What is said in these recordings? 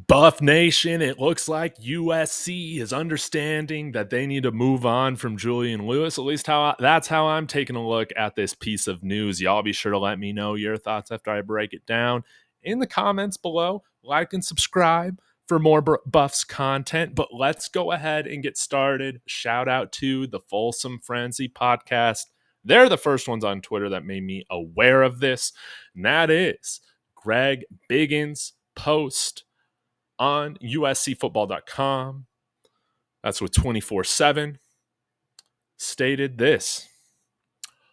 Buff Nation, it looks like USC is understanding that they need to move on from Julian Lewis. At least that's how I'm taking a look at this piece of news. Y'all be sure to let me know your thoughts after I break it down in the comments below. Like and subscribe for more Buffs content. But let's go ahead and get started. Shout out to the Folsom Frenzy podcast. They're the first ones on Twitter that made me aware of this. And that is Greg Biggins' post on uscfootball.com. That's with 24/7. Stated this.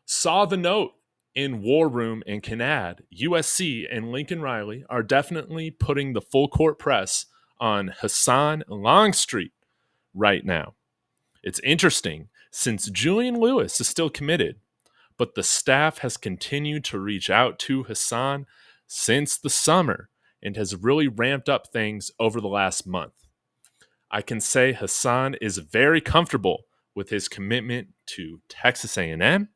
Saw the note in War Room and can add USC and Lincoln Riley are definitely putting the full court press on Husan Longstreet right now. It's interesting since Julian Lewis is still committed, but the staff has continued to reach out to Husan since the summer and has really ramped up things over the last month. I can say Husan is very comfortable with his commitment to Texas A&M,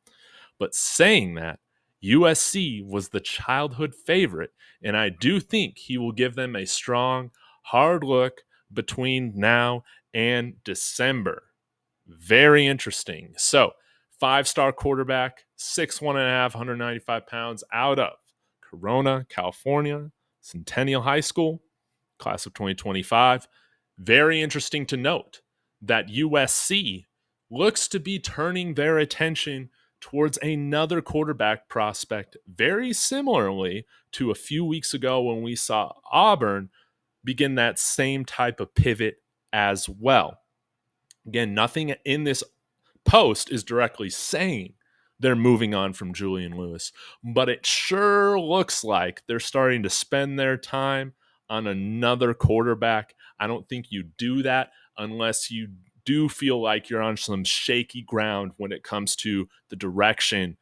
but saying that, USC was the childhood favorite, and I do think he will give them a strong, hard look between now and December. Very interesting. So, 5-star quarterback, 6'1.5", 195 pounds, out of Corona, California, Centennial High School, class of 2025. Very interesting to note that USC looks to be turning their attention towards another quarterback prospect, very similarly to a few weeks ago when we saw Auburn begin that same type of pivot as well. Again, nothing in this post is directly saying they're moving on from Julian Lewis, but it sure looks like they're starting to spend their time on another quarterback. I don't think you do that unless you do feel like you're on some shaky ground when it comes to the direction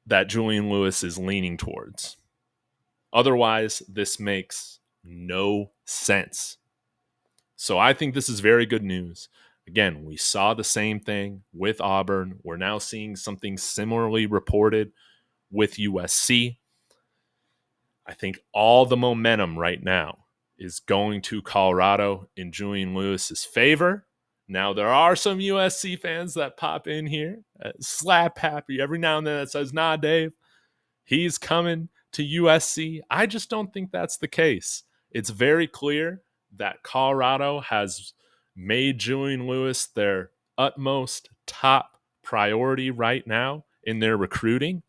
that Julian Lewis is leaning towards. Otherwise, this makes no sense. So I think this is very good news. Again, we saw the same thing with Auburn. We're now seeing something similarly reported with USC. I think all the momentum right now is going to Colorado in Julian Lewis's favor. Now, there are some USC fans that pop in here, slap happy every now and then that says, nah, Dave, he's coming to USC. I just don't think that's the case. It's very clear that Colorado has made Julian Lewis their utmost top priority right now in their recruiting.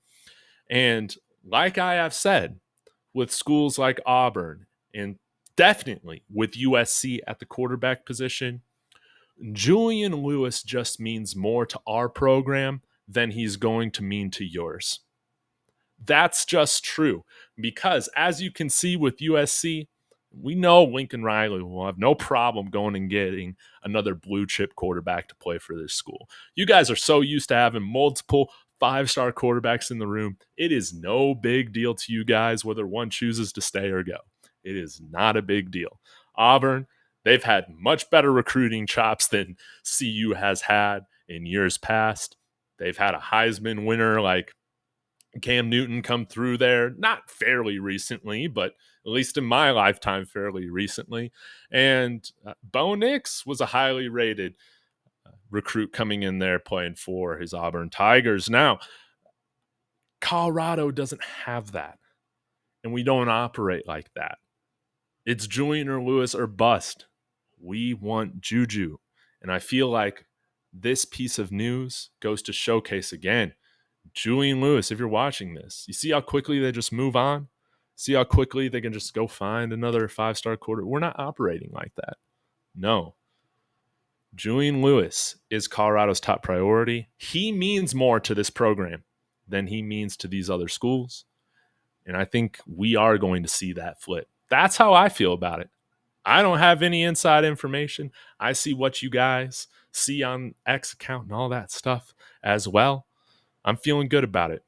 And like I have said, with schools like Auburn and definitely with USC at the quarterback position, Julian Lewis just means more to our program than he's going to mean to yours. That's just true because as you can see with USC, we know Lincoln Riley will have no problem going and getting another blue chip quarterback to play for this school. You guys are so used to having multiple 5-star quarterbacks in the room. It is no big deal to you guys whether one chooses to stay or go. It is not a big deal. Auburn, they've had much better recruiting chops than CU has had in years past. They've had a Heisman winner like Cam Newton come through there, not fairly recently, but at least in my lifetime, fairly recently. And Bo Nix was a highly rated recruit coming in there playing for his Auburn Tigers. Now, Colorado doesn't have that, and we don't operate like that. It's Julian or Lewis or bust. We want Juju. And I feel like this piece of news goes to showcase again, Julian Lewis, if you're watching this, you see how quickly they just move on? See how quickly they can just go find another 5-star quarter? We're not operating like that. No. Julian Lewis is Colorado's top priority. He means more to this program than he means to these other schools. And I think we are going to see that flip. That's how I feel about it. I don't have any inside information. I see what you guys see on X account and all that stuff as well. I'm feeling good about it.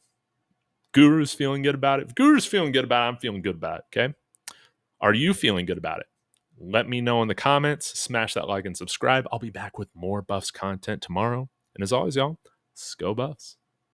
Guru's feeling good about it. If Guru's feeling good about it, I'm feeling good about it, okay? Are you feeling good about it? Let me know in the comments. Smash that like and subscribe. I'll be back with more Buffs content tomorrow. And as always, y'all, let's go Buffs.